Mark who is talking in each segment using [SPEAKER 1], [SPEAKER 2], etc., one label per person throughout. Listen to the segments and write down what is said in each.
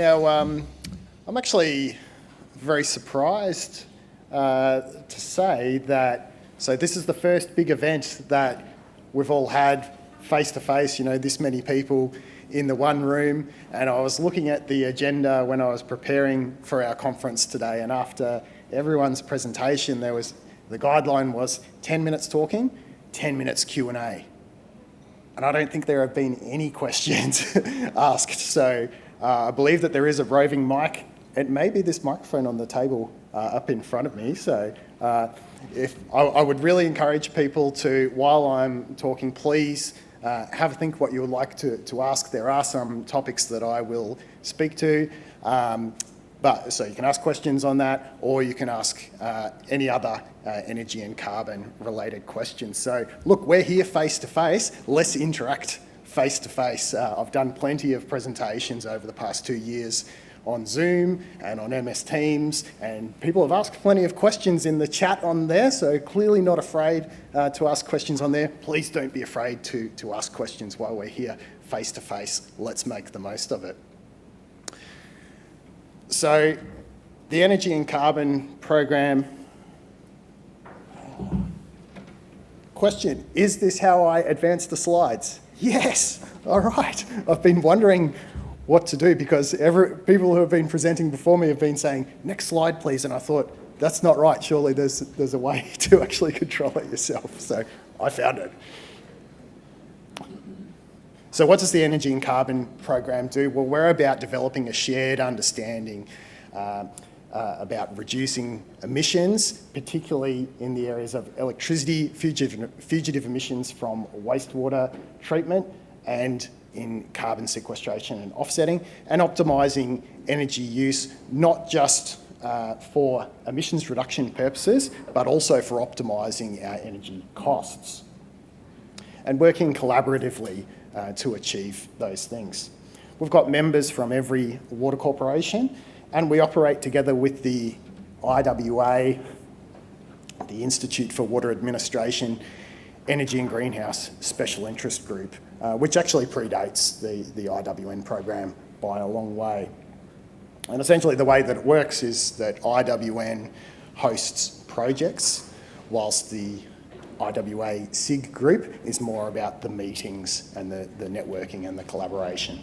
[SPEAKER 1] Now, I'm actually very surprised to say that, so this is the first big event that we've all had face-to-face, this many people in the one room. And I was looking at the agenda when I was preparing for our conference today, and after everyone's presentation, the guideline was 10 minutes talking, 10 minutes Q&A. And I don't think there have been any questions asked. So I believe that there is a roving mic. It may be this microphone on the table up in front of me. So I would really encourage people to, while I'm talking, please have a think what you would like to ask. There are some topics that I will speak to. So you can ask questions on that, or you can ask any other energy and carbon related questions. So look, we're here face to face. Let's interact face to face. I've done plenty of presentations over the past 2 years on Zoom and on MS Teams, and people have asked plenty of questions in the chat on there, so clearly not afraid to ask questions on there. Please don't be afraid to ask questions while we're here face to face. Let's make the most of it. So the Energy and Carbon Program. Question, is this how I advance the slides? Yes, all right. I've been wondering what to do because people who have been presenting before me have been saying, next slide please, and I thought, that's not right, surely there's a way to actually control it yourself, so I found it. So what does the Energy and Carbon Program do? Well, we're about developing a shared understanding about reducing emissions, particularly in the areas of electricity, fugitive emissions from wastewater treatment, and in carbon sequestration and offsetting, and optimising energy use, not just for emissions reduction purposes, but also for optimising our energy costs, and working collaboratively to achieve those things. We've got members from every water corporation, and we operate together with the IWA, the Institute for Water Administration, Energy and Greenhouse Special Interest Group, which actually predates the IWN program by a long way. And essentially the way that it works is that IWN hosts projects, whilst the IWA SIG group is more about the meetings and the networking and the collaboration.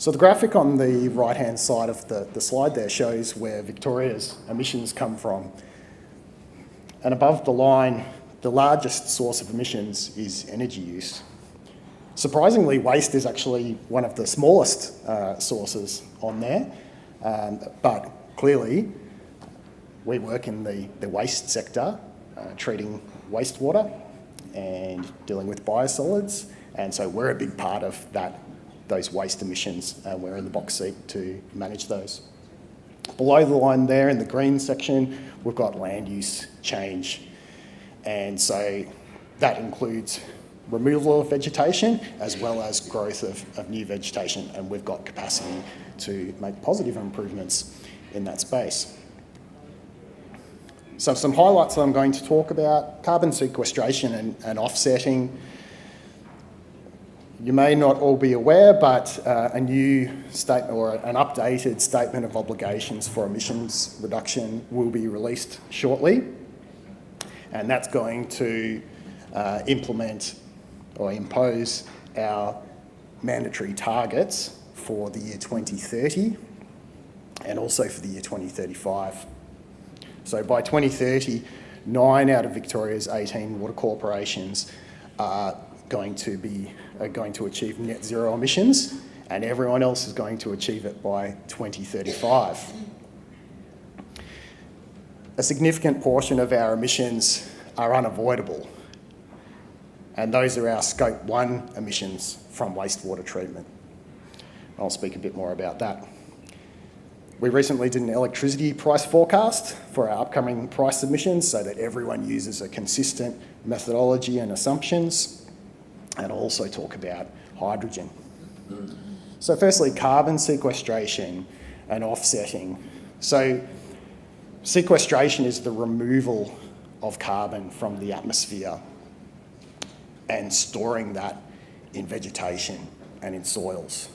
[SPEAKER 1] So the graphic on the right-hand side of the slide there shows where Victoria's emissions come from. And above the line, the largest source of emissions is energy use. Surprisingly, waste is actually one of the smallest sources on there, but clearly we work in the waste sector, treating wastewater and dealing with biosolids, and so we're a big part of those waste emissions, and we're in the box seat to manage those. Below the line there in the green section, we've got land use change, and so that includes removal of vegetation as well as growth of new vegetation, and we've got capacity to make positive improvements in that space. So some highlights that I'm going to talk about: carbon sequestration and offsetting. You may not all be aware, but a new statement or an updated statement of obligations for emissions reduction will be released shortly, and that's going to implement or impose our mandatory targets for the year 2030 and also for the year 2035. So by 2030, 9 out of Victoria's 18 water corporations are going to achieve net zero emissions, and everyone else is going to achieve it by 2035. A significant portion of our emissions are unavoidable, and those are our Scope 1 emissions from wastewater treatment. I'll speak a bit more about that. We recently did an electricity price forecast for our upcoming price submissions so that everyone uses a consistent methodology and assumptions, and I'll also talk about hydrogen. So firstly, carbon sequestration and offsetting. So sequestration is the removal of carbon from the atmosphere and storing that in vegetation and in soils.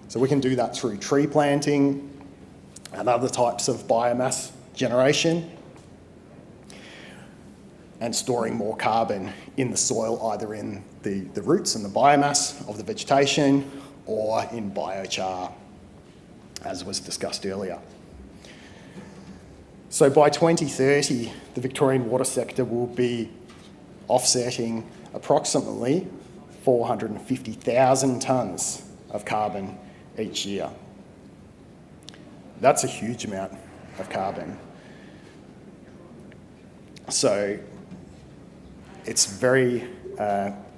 [SPEAKER 1] So we can do that through tree planting and other types of biomass generation, and storing more carbon in the soil, either in the roots and the biomass of the vegetation or in biochar, as was discussed earlier. So by 2030, the Victorian water sector will be offsetting approximately 450,000 tonnes of carbon each year. That's a huge amount of carbon. So it's very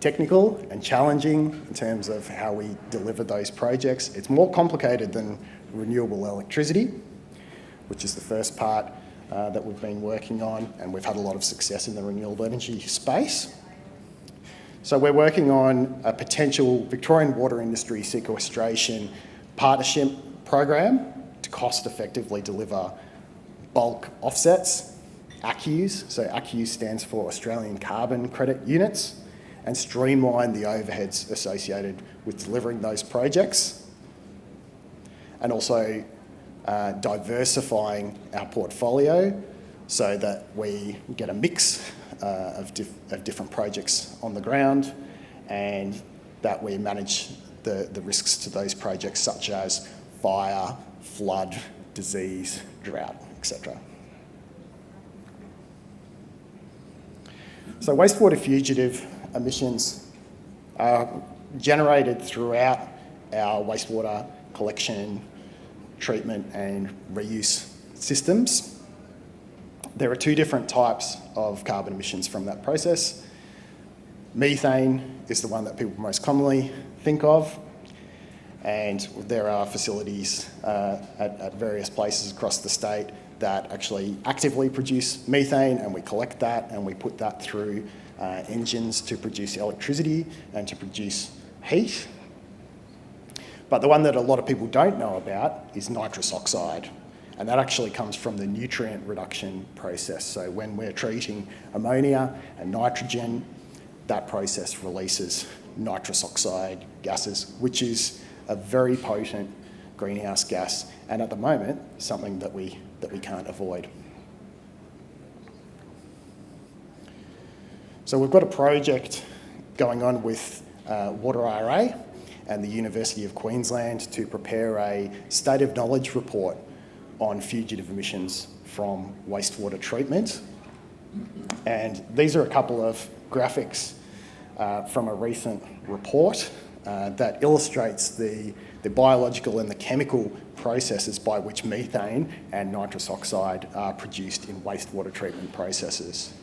[SPEAKER 1] technical and challenging in terms of how we deliver those projects. It's more complicated than renewable electricity, which is the first part that we've been working on, and we've had a lot of success in the renewable energy space. So we're working on a potential Victorian water industry sequestration partnership program to cost effectively deliver bulk offsets, ACCUs, so ACCUs stands for Australian Carbon Credit Units, and streamline the overheads associated with delivering those projects, and also diversifying our portfolio so that we get a mix of different projects on the ground, and that we manage the risks to those projects, such as fire, flood, disease, drought, etc. So wastewater fugitive emissions are generated throughout our wastewater collection, treatment and reuse systems. There are two different types of carbon emissions from that process. Methane is the one that people most commonly think of, and there are facilities at various places across the state that actually actively produce methane, and we collect that and we put that through engines to produce electricity and to produce heat. But the one that a lot of people don't know about is nitrous oxide, and that actually comes from the nutrient reduction process. So when we're treating ammonia and nitrogen, that process releases nitrous oxide gases, which is a very potent greenhouse gas, and at the moment, something that we can't avoid. So we've got a project going on with Water IRA and the University of Queensland to prepare a state of knowledge report on fugitive emissions from wastewater treatment. And these are a couple of graphics from a recent report that illustrates the biological and the chemical processes by which methane and nitrous oxide are produced in wastewater treatment processes.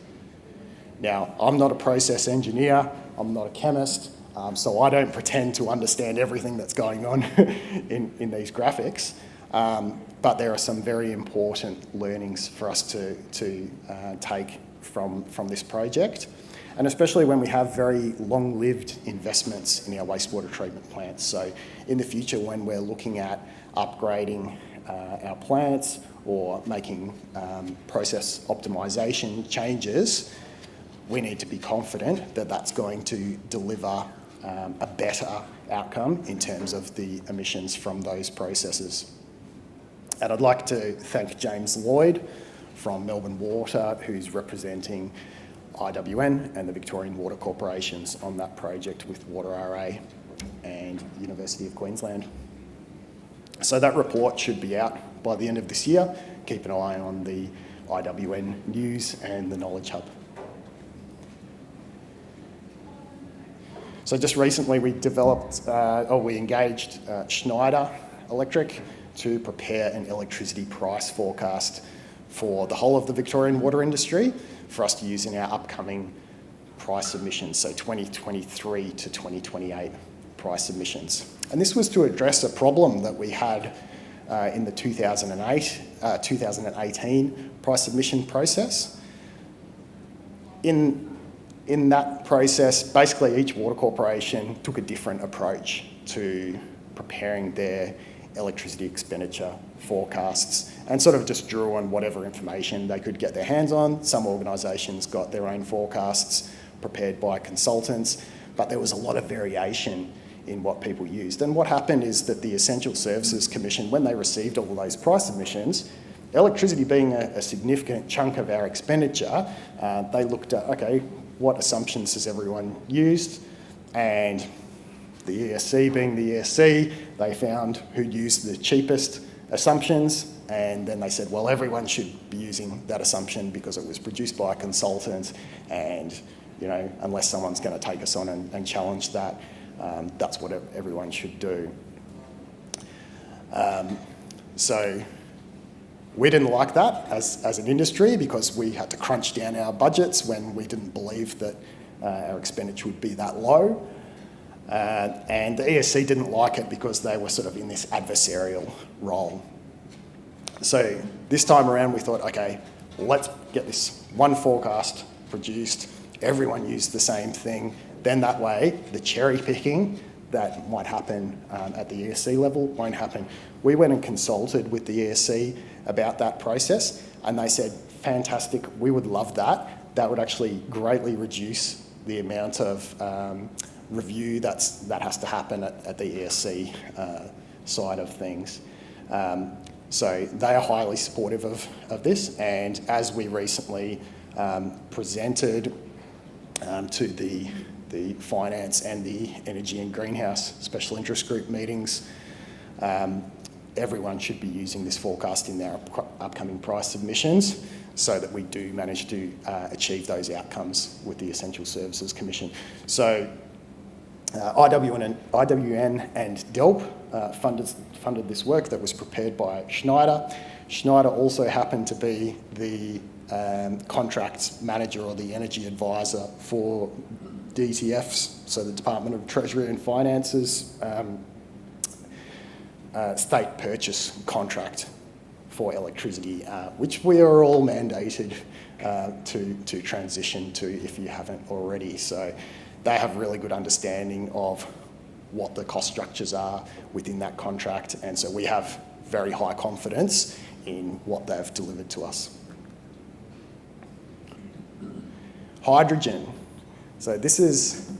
[SPEAKER 1] Now, I'm not a process engineer, I'm not a chemist, so I don't pretend to understand everything that's going on in these graphics, but there are some very important learnings for us to take from this project, and especially when we have very long-lived investments in our wastewater treatment plants. So in the future, when we're looking at upgrading our plants or making process optimisation changes, we need to be confident that that's going to deliver a better outcome in terms of the emissions from those processes. And I'd like to thank James Lloyd from Melbourne Water, who's representing IWN and the Victorian Water Corporations on that project with Water RA and University of Queensland. So that report should be out by the end of this year. Keep an eye on the IWN news and the Knowledge Hub. So just recently we engaged Schneider Electric to prepare an electricity price forecast for the whole of the Victorian water industry for us to use in our upcoming price submissions, so 2023 to 2028 price submissions. And this was to address a problem that we had in the 2018 price submission process. In that process, basically each water corporation took a different approach to preparing their electricity expenditure forecasts and sort of just drew on whatever information they could get their hands on. Some organisations got their own forecasts prepared by consultants, but there was a lot of variation in what people used. And what happened is that the Essential Services Commission, when they received all of those price submissions, electricity being a significant chunk of our expenditure, they looked at, okay, what assumptions has everyone used? And the ESC being the ESC, they found who used the cheapest assumptions, and then they said, well, everyone should be using that assumption because it was produced by a consultant, and unless someone's going to take us on and challenge that, that's what everyone should do. So we didn't like that as an industry because we had to crunch down our budgets when we didn't believe that our expenditure would be that low. And the ESC didn't like it because they were sort of in this adversarial role. So this time around we thought, okay, let's get this one forecast produced, everyone used the same thing, then that way the cherry picking that might happen at the ESC level won't happen. We went and consulted with the ESC about that process, and they said, fantastic, we would love that. That would actually greatly reduce the amount of review that has to happen at the ESC side of things. So they are highly supportive of this, and as we recently presented to the finance and the energy and greenhouse special interest group meetings, everyone should be using this forecast in their upcoming price submissions so that we do manage to achieve those outcomes with the Essential Services Commission. So IWN and DELP funded this work that was prepared by Schneider. Schneider also happened to be the contracts manager or the energy advisor for DTF's, so the Department of Treasury and Finance's state purchase contract for electricity, which we are all mandated to transition to if you haven't already. So they have really good understanding of what the cost structures are within that contract, and so we have very high confidence in what they've delivered to us. Hydrogen. So this is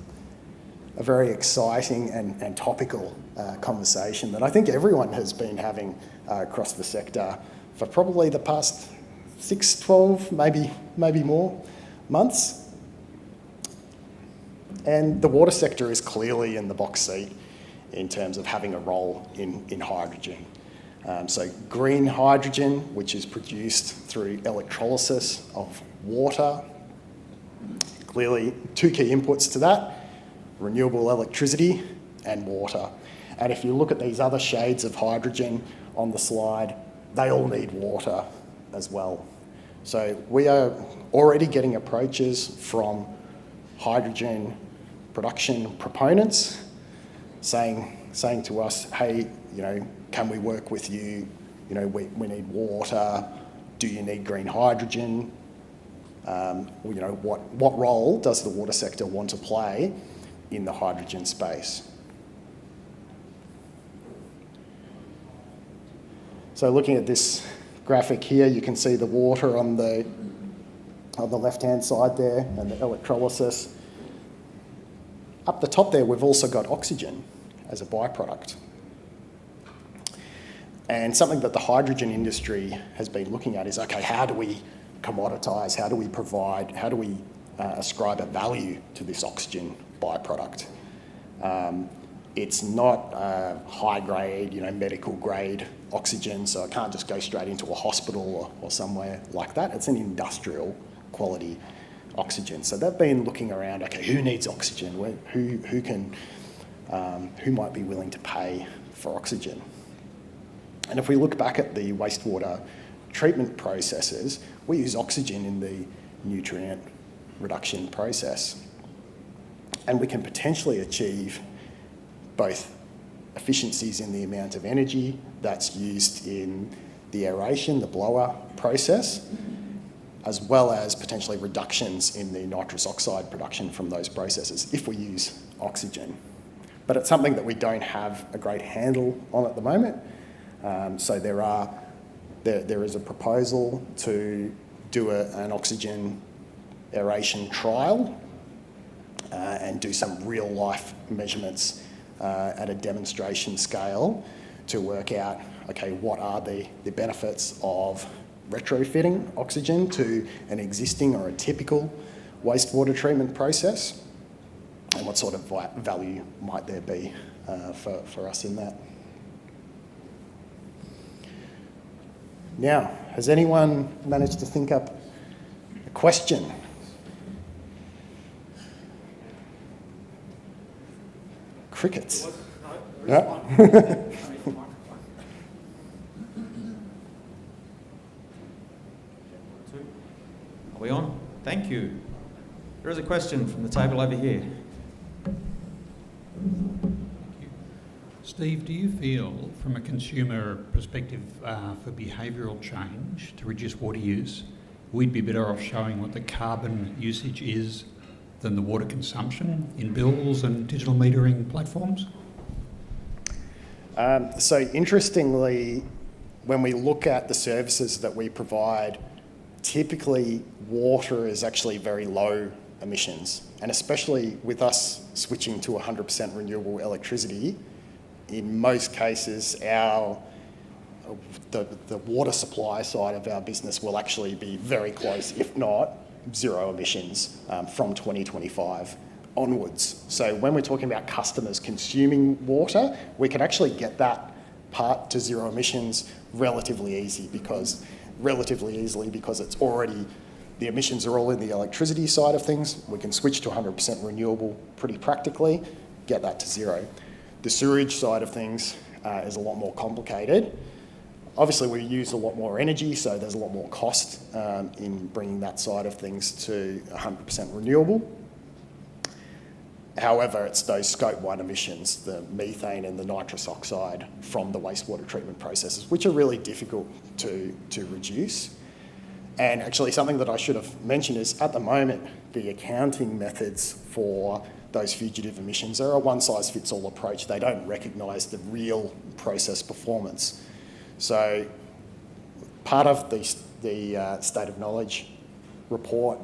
[SPEAKER 1] a very exciting and topical conversation that I think everyone has been having across the sector for probably the past 6, 12, maybe more months. And the water sector is clearly in the box seat in terms of having a role in hydrogen. So green hydrogen, which is produced through electrolysis of water. Clearly, two key inputs to that, renewable electricity and water. And if you look at these other shades of hydrogen on the slide, they all need water as well. So we are already getting approaches from hydrogen production proponents saying to us, hey, can we work with you? We need water. Do you need green hydrogen? What role does the water sector want to play in the hydrogen space? So looking at this graphic here, you can see the water on the left-hand side there and the electrolysis. Up the top there, we've also got oxygen as a byproduct. And something that the hydrogen industry has been looking at is, okay, how do we commoditise, how do we provide, how do we ascribe a value to this oxygen byproduct? It's not high-grade, medical grade oxygen, so it can't just go straight into a hospital or somewhere like that. It's an industrial quality oxygen. So they've been looking around, okay, who needs oxygen? Who might be willing to pay for oxygen? And if we look back at the wastewater treatment processes, we use oxygen in the nutrient reduction process. And we can potentially achieve both efficiencies in the amount of energy that's used in the aeration, the blower process, as well as potentially reductions in the nitrous oxide production from those processes if we use oxygen. But it's something that we don't have a great handle on at the moment. So there is a proposal to do an oxygen aeration trial and do some real life measurements at a demonstration scale to work out, okay, what are the benefits of retrofitting oxygen to an existing or a typical wastewater treatment process, and what sort of value might there be for us in that. Now, has anyone managed to think up a question? Crickets. No?
[SPEAKER 2] Are we on? Thank you. There is a question from the table over here.
[SPEAKER 3] Steve, do you feel, from a consumer perspective, for behavioural change to reduce water use, we'd be better off showing what the carbon usage is than the water consumption in bills and digital metering platforms?
[SPEAKER 1] So interestingly, when we look at the services that we provide, typically water is actually very low emissions, and especially with us switching to 100% renewable electricity, in most cases the water supply side of our business will actually be very close, if not zero emissions from 2025 onwards. So when we're talking about customers consuming water, we can actually get that part to zero emissions relatively easily because it's already, the emissions are all in the electricity side of things. We can switch to 100% renewable pretty practically, get that to zero. The sewage side of things is a lot more complicated. Obviously, we use a lot more energy, so there's a lot more cost in bringing that side of things to 100% renewable. However, it's those Scope 1 emissions, the methane and the nitrous oxide from the wastewater treatment processes, which are really difficult to reduce. And actually, something that I should have mentioned is, at the moment, the accounting methods for those fugitive emissions are a one-size-fits-all approach. They don't recognise the real process performance. So part of the State of Knowledge report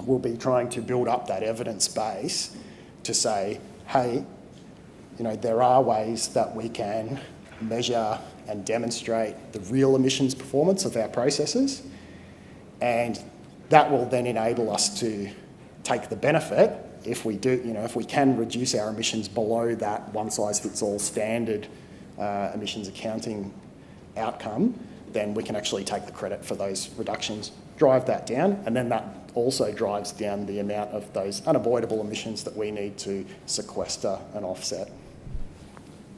[SPEAKER 1] will be trying to build up that evidence base to say, hey, there are ways that we can measure and demonstrate the real emissions performance of our processes, and that will then enable us to take the benefit if we do, if we can reduce our emissions below that one-size-fits-all standard emissions accounting outcome, then we can actually take the credit for those reductions, drive that down, and then that also drives down the amount of those unavoidable emissions that we need to sequester and offset.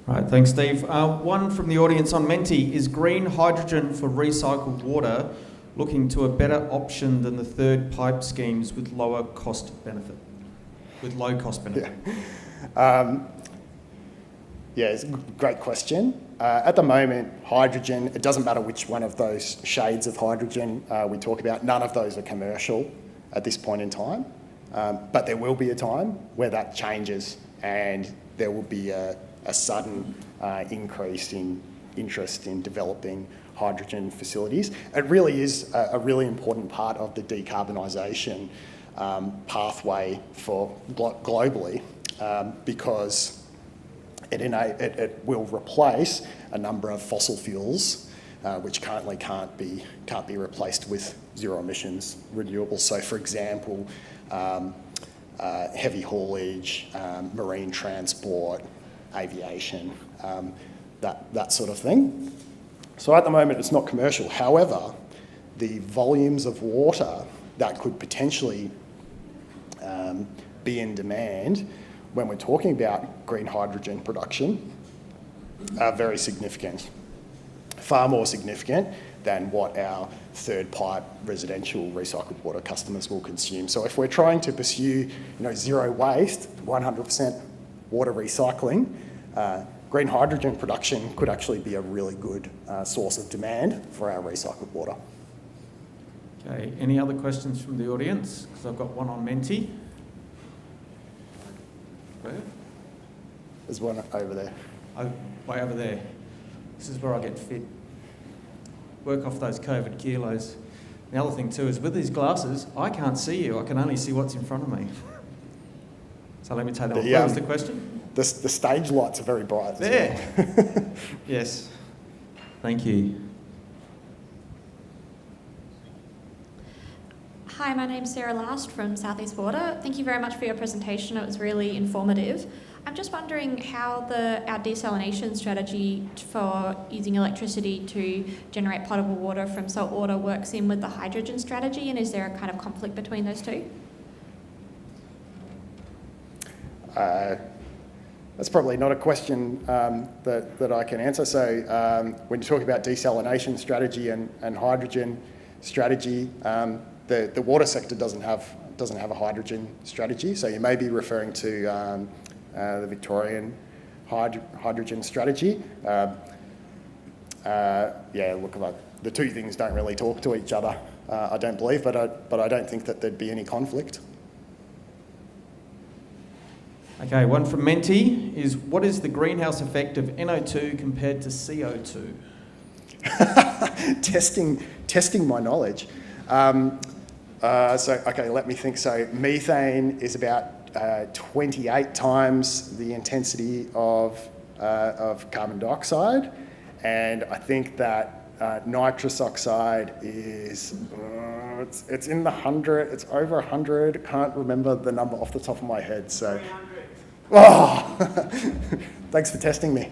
[SPEAKER 2] Right, thanks, Steve. One from the audience on Menti: is green hydrogen for recycled water looking to a better option than the third pipe schemes with low cost benefit?
[SPEAKER 1] Yeah, it's a great question. At the moment, hydrogen, it doesn't matter which one of those shades of hydrogen we talk about, none of those are commercial at this point in time. But there will be a time where that changes and there will be a sudden increase in interest in developing hydrogen facilities. It really is a really important part of the decarbonisation pathway for globally because it will replace a number of fossil fuels which currently can't be replaced with zero emissions renewables. So, for example, heavy haulage, marine transport, aviation, that sort of thing. So at the moment it's not commercial. However, the volumes of water that could potentially be in demand when we're talking about green hydrogen production are very significant, far more significant than what our third pipe residential recycled water customers will consume. So if we're trying to pursue zero waste, 100% water recycling, green hydrogen production could actually be a really good source of demand for our recycled water.
[SPEAKER 2] Okay, any other questions from the audience? Because I've got one on Menti. Where?
[SPEAKER 1] There's one over there.
[SPEAKER 2] Oh, way over there. This is where I get fit. Work off those COVID kilos. The other thing too is with these glasses, I can't see you. I can only see what's in front of me. So let me take that one. What was the question?
[SPEAKER 1] the stage lights are very bright as
[SPEAKER 2] There.
[SPEAKER 1] well.
[SPEAKER 2] Yes. Thank you.
[SPEAKER 4] Hi, my name's Sarah Last from Southeast Water. Thank you very much for your presentation. It was really informative. I'm just wondering how our desalination strategy for using electricity to generate potable water from salt water works in with the hydrogen strategy, and is there a kind of conflict between those two?
[SPEAKER 1] That's probably not a question that I can answer. So when you talk about desalination strategy and hydrogen strategy, the water sector doesn't have a hydrogen strategy. So you may be referring to the Victorian hydrogen strategy. Yeah, look, the two things don't really talk to each other, I don't believe, but I don't think that there'd be any conflict.
[SPEAKER 2] Okay, one from Menti is, what is the greenhouse effect of NO2 compared to CO2?
[SPEAKER 1] testing my knowledge. Okay, let me think. So methane is about 28 times the intensity of carbon dioxide, and I think that nitrous oxide is it's in the 100. It's over 100. Can't remember the number off the top of my head. So,
[SPEAKER 5] 300.
[SPEAKER 1] Oh, thanks for testing me.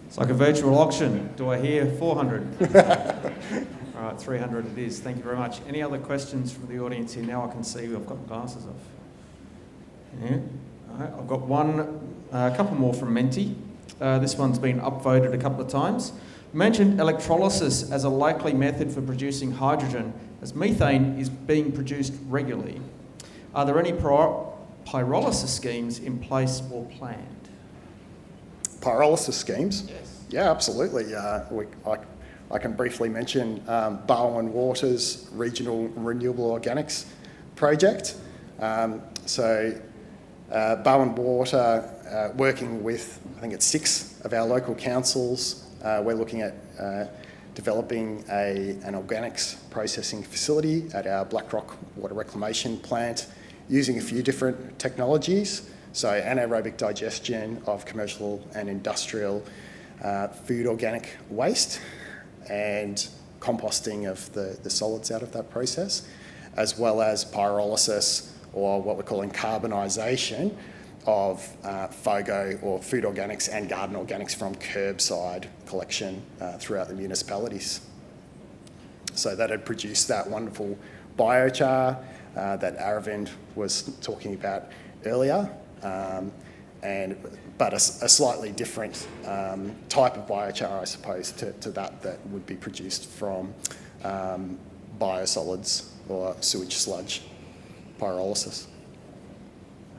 [SPEAKER 2] It's like a virtual auction. Do I hear 400? All right, 300 it is. Thank you very much. Any other questions from the audience here? Now I can see I've got my glasses off. Yeah. All right, I've got a couple more from Menti. This one's been upvoted a couple of times. You mentioned electrolysis as a likely method for producing hydrogen, as methane is being produced regularly. Are there any pyrolysis schemes in place or planned?
[SPEAKER 1] Pyrolysis schemes?
[SPEAKER 2] Yes.
[SPEAKER 1] Yeah, absolutely. I can briefly mention Barwon Water's Regional Renewable Organics project. Barwon Water, working with, I think it's 6 of our local councils, we're looking at developing an organics processing facility at our Blackrock Water Reclamation Plant using a few different technologies. So anaerobic digestion of commercial and industrial food organic waste and composting of the solids out of that process, as well as pyrolysis, or what we're calling carbonisation of FOGO or food organics and garden organics from curbside collection throughout the municipalities. So that had produced that wonderful biochar that Aravind was talking about earlier, but a slightly different type of biochar, I suppose, to that would be produced from biosolids or sewage sludge pyrolysis.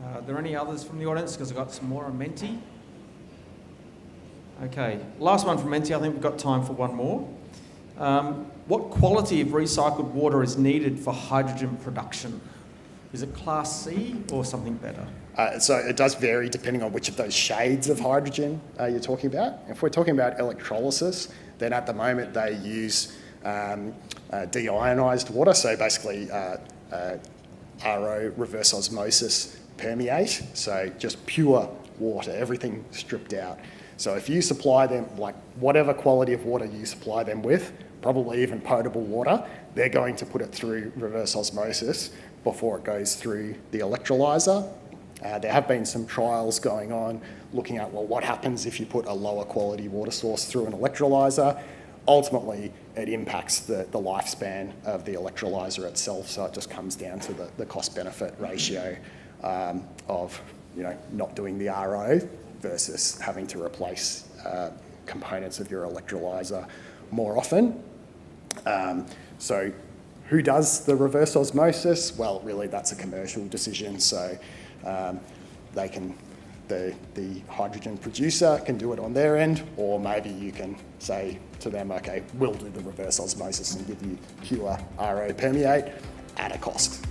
[SPEAKER 2] Are there any others from the audience? Because I've got some more on Menti. Okay, last one from Menti. I think we've got time for one more. What quality of recycled water is needed for hydrogen production? Is it Class C or something better?
[SPEAKER 1] So it does vary depending on which of those shades of hydrogen you're talking about. If we're talking about electrolysis, then at the moment they use deionised water, so basically RO, reverse osmosis, permeate, so just pure water, everything stripped out. So if you supply them, like whatever quality of water you supply them with, probably even potable water, they're going to put it through reverse osmosis before it goes through the electrolyser. There have been some trials going on looking at, well, what happens if you put a lower quality water source through an electrolyser? Ultimately, it impacts the lifespan of the electrolyser itself, so it just comes down to the cost-benefit ratio of not doing the RO versus having to replace components of your electrolyser more often. So who does the reverse osmosis? Well, really, that's a commercial decision. So they can, the hydrogen producer can do it on their end, or maybe you can say to them, okay, we'll do the reverse osmosis and give you pure RO permeate at a cost.